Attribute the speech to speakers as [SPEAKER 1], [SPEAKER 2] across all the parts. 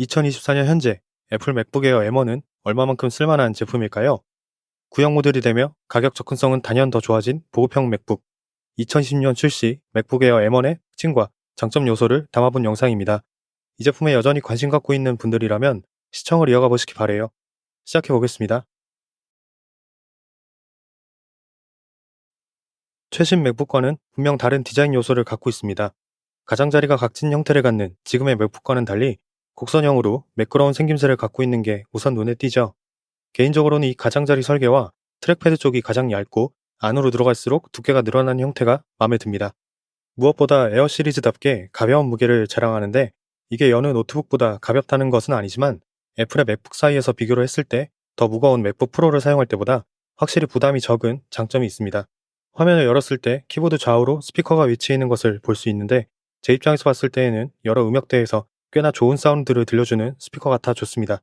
[SPEAKER 1] 2024년 현재 애플 맥북 에어 M1은 얼마만큼 쓸만한 제품일까요? 구형 모델이 되며 가격 접근성은 단연 더 좋아진 보급형 맥북. 2020년 출시 맥북 에어 M1의 특징과 장점 요소를 담아본 영상입니다. 이 제품에 여전히 관심 갖고 있는 분들이라면 시청을 이어가 보시기 바래요. 시작해 보겠습니다. 최신 맥북과는 분명 다른 디자인 요소를 갖고 있습니다. 가장자리가 각진 형태를 갖는 지금의 맥북과는 달리 곡선형으로 매끄러운 생김새를 갖고 있는 게 우선 눈에 띄죠. 개인적으로는 이 가장자리 설계와 트랙패드 쪽이 가장 얇고 안으로 들어갈수록 두께가 늘어난 형태가 마음에 듭니다. 무엇보다 에어 시리즈답게 가벼운 무게를 자랑하는데 이게 여느 노트북보다 가볍다는 것은 아니지만 애플의 맥북 사이에서 비교를 했을 때 더 무거운 맥북 프로를 사용할 때보다 확실히 부담이 적은 장점이 있습니다. 화면을 열었을 때 키보드 좌우로 스피커가 위치해 있는 것을 볼 수 있는데 제 입장에서 봤을 때에는 여러 음역대에서 꽤나 좋은 사운드를 들려주는 스피커 같아 좋습니다.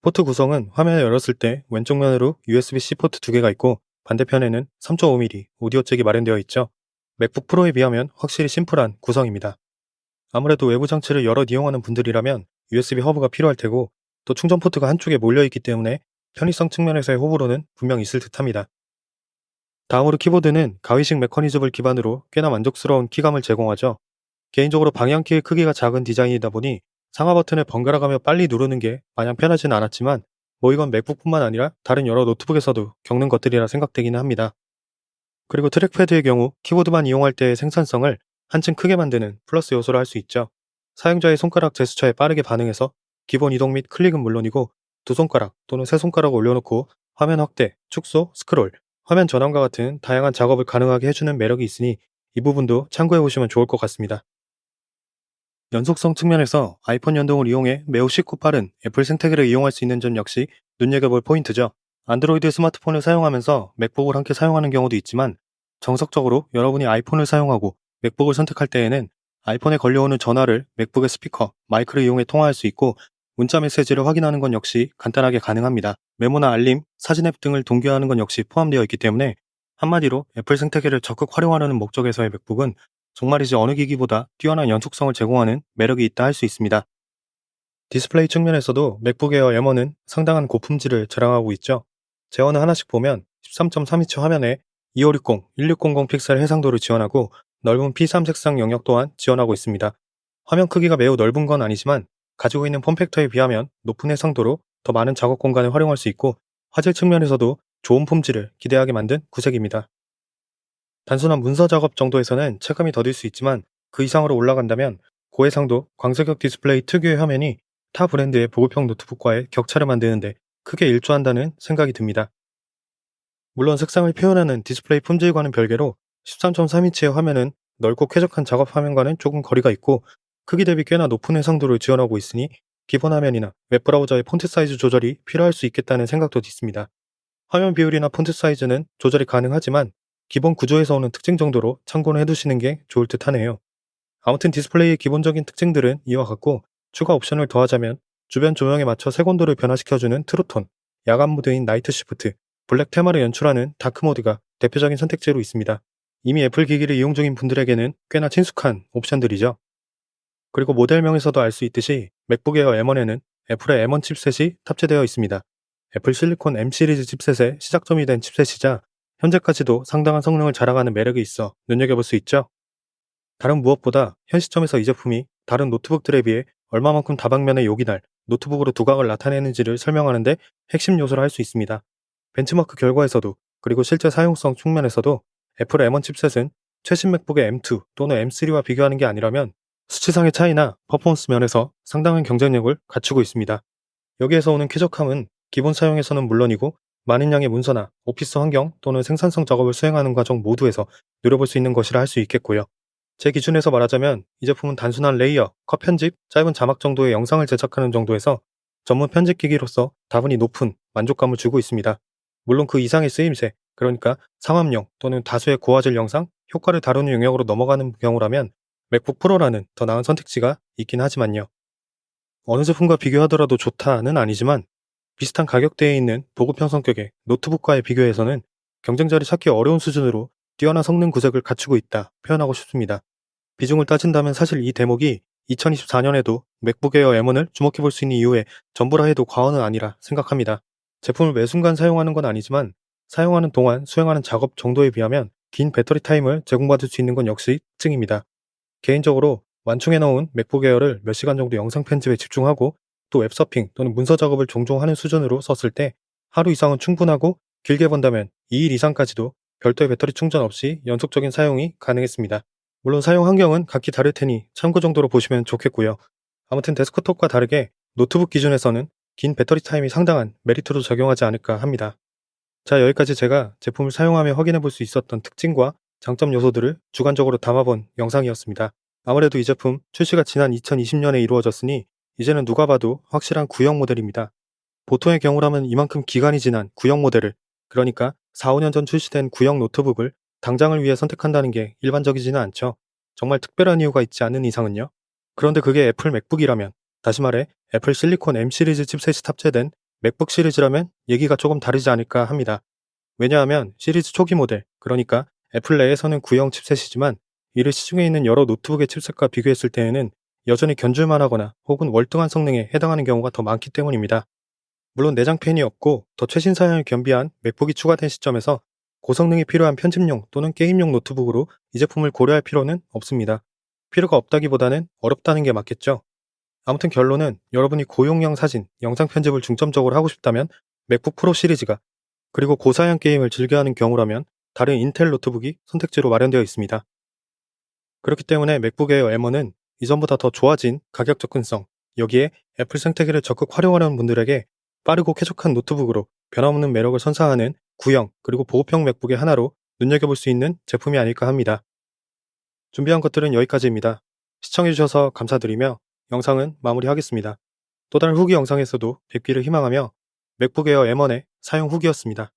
[SPEAKER 1] 포트 구성은 화면을 열었을 때 왼쪽 면으로 USB-C 포트 2개가 있고 반대편에는 3.5mm 오디오 잭이 마련되어 있죠. 맥북 프로에 비하면 확실히 심플한 구성입니다. 아무래도 외부 장치를 여러 이용하는 분들이라면 USB 허브가 필요할 테고 또 충전 포트가 한쪽에 몰려있기 때문에 편의성 측면에서의 호불호는 분명 있을 듯합니다. 다음으로 키보드는 가위식 메커니즘을 기반으로 꽤나 만족스러운 키감을 제공하죠. 개인적으로 방향키의 크기가 작은 디자인이다 보니 상하 버튼을 번갈아가며 빨리 누르는 게 마냥 편하진 않았지만 뭐 이건 맥북뿐만 아니라 다른 여러 노트북에서도 겪는 것들이라 생각되기는 합니다. 그리고 트랙패드의 경우 키보드만 이용할 때의 생산성을 한층 크게 만드는 플러스 요소를 할 수 있죠. 사용자의 손가락 제스처에 빠르게 반응해서 기본 이동 및 클릭은 물론이고 두 손가락 또는 세 손가락을 올려놓고 화면 확대, 축소, 스크롤, 화면 전환과 같은 다양한 작업을 가능하게 해주는 매력이 있으니 이 부분도 참고해 보시면 좋을 것 같습니다. 연속성 측면에서 아이폰 연동을 이용해 매우 쉽고 빠른 애플 생태계를 이용할 수 있는 점 역시 눈여겨볼 포인트죠. 안드로이드 스마트폰을 사용하면서 맥북을 함께 사용하는 경우도 있지만 정석적으로 여러분이 아이폰을 사용하고 맥북을 선택할 때에는 아이폰에 걸려오는 전화를 맥북의 스피커, 마이크를 이용해 통화할 수 있고 문자 메시지를 확인하는 건 역시 간단하게 가능합니다. 메모나 알림, 사진 앱 등을 동기화하는 건 역시 포함되어 있기 때문에 한마디로 애플 생태계를 적극 활용하려는 목적에서의 맥북은 정말이지 어느 기기보다 뛰어난 연속성을 제공하는 매력이 있다 할 수 있습니다. 디스플레이 측면에서도 맥북 에어 M1은 상당한 고품질을 자랑하고 있죠. 제어는 하나씩 보면 13.3인치 화면에 2560, 1600 픽셀 해상도를 지원하고 넓은 P3 색상 영역 또한 지원하고 있습니다. 화면 크기가 매우 넓은 건 아니지만 가지고 있는 폼팩터에 비하면 높은 해상도로 더 많은 작업 공간을 활용할 수 있고 화질 측면에서도 좋은 품질을 기대하게 만든 구색입니다. 단순한 문서 작업 정도에서는 체감이 더딜 수 있지만 그 이상으로 올라간다면 고해상도 광석역 디스플레이 특유의 화면이 타 브랜드의 보급형 노트북과의 격차를 만드는데 크게 일조한다는 생각이 듭니다. 물론 색상을 표현하는 디스플레이 품질과는 별개로 13.3인치의 화면은 넓고 쾌적한 작업 화면과는 조금 거리가 있고 크기 대비 꽤나 높은 해상도를 지원하고 있으니 기본 화면이나 웹브라우저의 폰트 사이즈 조절이 필요할 수 있겠다는 생각도 있습니다. 화면 비율이나 폰트 사이즈는 조절이 가능하지만 기본 구조에서 오는 특징 정도로 참고는 해두시는 게 좋을 듯 하네요. 아무튼 디스플레이의 기본적인 특징들은 이와 같고 추가 옵션을 더하자면 주변 조명에 맞춰 색온도를 변화시켜주는 트루톤, 야간 모드인 나이트 시프트, 블랙 테마를 연출하는 다크 모드가 대표적인 선택지로 있습니다. 이미 애플 기기를 이용 중인 분들에게는 꽤나 친숙한 옵션들이죠. 그리고 모델명에서도 알 수 있듯이 맥북 에어 M1에는 애플의 M1 칩셋이 탑재되어 있습니다. 애플 실리콘 M 시리즈 칩셋의 시작점이 된 칩셋이자 현재까지도 상당한 성능을 자랑하는 매력이 있어 눈여겨볼 수 있죠. 다른 무엇보다 현 시점에서 이 제품이 다른 노트북들에 비해 얼마만큼 다방면의 요기날 노트북으로 두각을 나타내는지를 설명하는데 핵심 요소를 할 수 있습니다. 벤치마크 결과에서도 그리고 실제 사용성 측면에서도 애플의 M1 칩셋은 최신 맥북의 M2 또는 M3와 비교하는 게 아니라면 수치상의 차이나 퍼포먼스 면에서 상당한 경쟁력을 갖추고 있습니다. 여기에서 오는 쾌적함은 기본 사용에서는 물론이고 많은 양의 문서나 오피스 환경 또는 생산성 작업을 수행하는 과정 모두에서 누려볼 수 있는 것이라 할 수 있겠고요. 제 기준에서 말하자면 이 제품은 단순한 레이어, 컷 편집, 짧은 자막 정도의 영상을 제작하는 정도에서 전문 편집기기로서 다분히 높은 만족감을 주고 있습니다. 물론 그 이상의 쓰임새, 그러니까 상업용 또는 다수의 고화질 영상, 효과를 다루는 영역으로 넘어가는 경우라면 맥북 프로라는 더 나은 선택지가 있긴 하지만요. 어느 제품과 비교하더라도 좋다는 아니지만 비슷한 가격대에 있는 보급형 성격의 노트북과의 비교에서는 경쟁자를 찾기 어려운 수준으로 뛰어난 성능 구색을 갖추고 있다 표현하고 싶습니다. 비중을 따진다면 사실 이 대목이 2024년에도 맥북 에어 M1을 주목해 볼 수 있는 이유의 전부라 해도 과언은 아니라 생각합니다. 제품을 매 순간 사용하는 건 아니지만 사용하는 동안 수행하는 작업 정도에 비하면 긴 배터리 타임을 제공받을 수 있는 건 역시 특징입니다. 개인적으로 완충해 놓은 맥북 에어를 몇 시간 정도 영상 편집에 집중하고 또 웹서핑 또는 문서 작업을 종종 하는 수준으로 썼을 때 하루 이상은 충분하고 길게 본다면 2일 이상까지도 별도의 배터리 충전 없이 연속적인 사용이 가능했습니다. 물론 사용 환경은 각기 다를 테니 참고 정도로 보시면 좋겠고요. 아무튼 데스크톱과 다르게 노트북 기준에서는 긴 배터리 타임이 상당한 메리트로 적용하지 않을까 합니다. 자, 여기까지 제가 제품을 사용하며 확인해 볼 수 있었던 특징과 장점 요소들을 주관적으로 담아본 영상이었습니다. 아무래도 이 제품 출시가 지난 2020년에 이루어졌으니 이제는 누가 봐도 확실한 구형 모델입니다. 보통의 경우라면 이만큼 기간이 지난 구형 모델을, 그러니까 4, 5년 전 출시된 구형 노트북을 당장을 위해 선택한다는 게 일반적이지는 않죠. 정말 특별한 이유가 있지 않는 이상은요. 그런데 그게 애플 맥북이라면, 다시 말해 애플 실리콘 M 시리즈 칩셋이 탑재된 맥북 시리즈라면 얘기가 조금 다르지 않을까 합니다. 왜냐하면 시리즈 초기 모델, 그러니까 애플 내에서는 구형 칩셋이지만 이를 시중에 있는 여러 노트북의 칩셋과 비교했을 때에는 여전히 견줄만 하거나 혹은 월등한 성능에 해당하는 경우가 더 많기 때문입니다. 물론 내장 팬이 없고 더 최신 사양을 겸비한 맥북이 추가된 시점에서 고성능이 필요한 편집용 또는 게임용 노트북으로 이 제품을 고려할 필요는 없습니다. 필요가 없다기보다는 어렵다는 게 맞겠죠. 아무튼 결론은 여러분이 고용량 사진, 영상 편집을 중점적으로 하고 싶다면 맥북 프로 시리즈가, 그리고 고사양 게임을 즐겨하는 경우라면 다른 인텔 노트북이 선택지로 마련되어 있습니다. 그렇기 때문에 맥북 에어 M1은 이전보다 더 좋아진 가격 접근성, 여기에 애플 생태계를 적극 활용하려는 분들에게 빠르고 쾌적한 노트북으로 변함없는 매력을 선사하는 구형 그리고 보급형 맥북의 하나로 눈여겨볼 수 있는 제품이 아닐까 합니다. 준비한 것들은 여기까지입니다. 시청해주셔서 감사드리며 영상은 마무리하겠습니다. 또 다른 후기 영상에서도 뵙기를 희망하며 맥북 에어 M1의 사용 후기였습니다.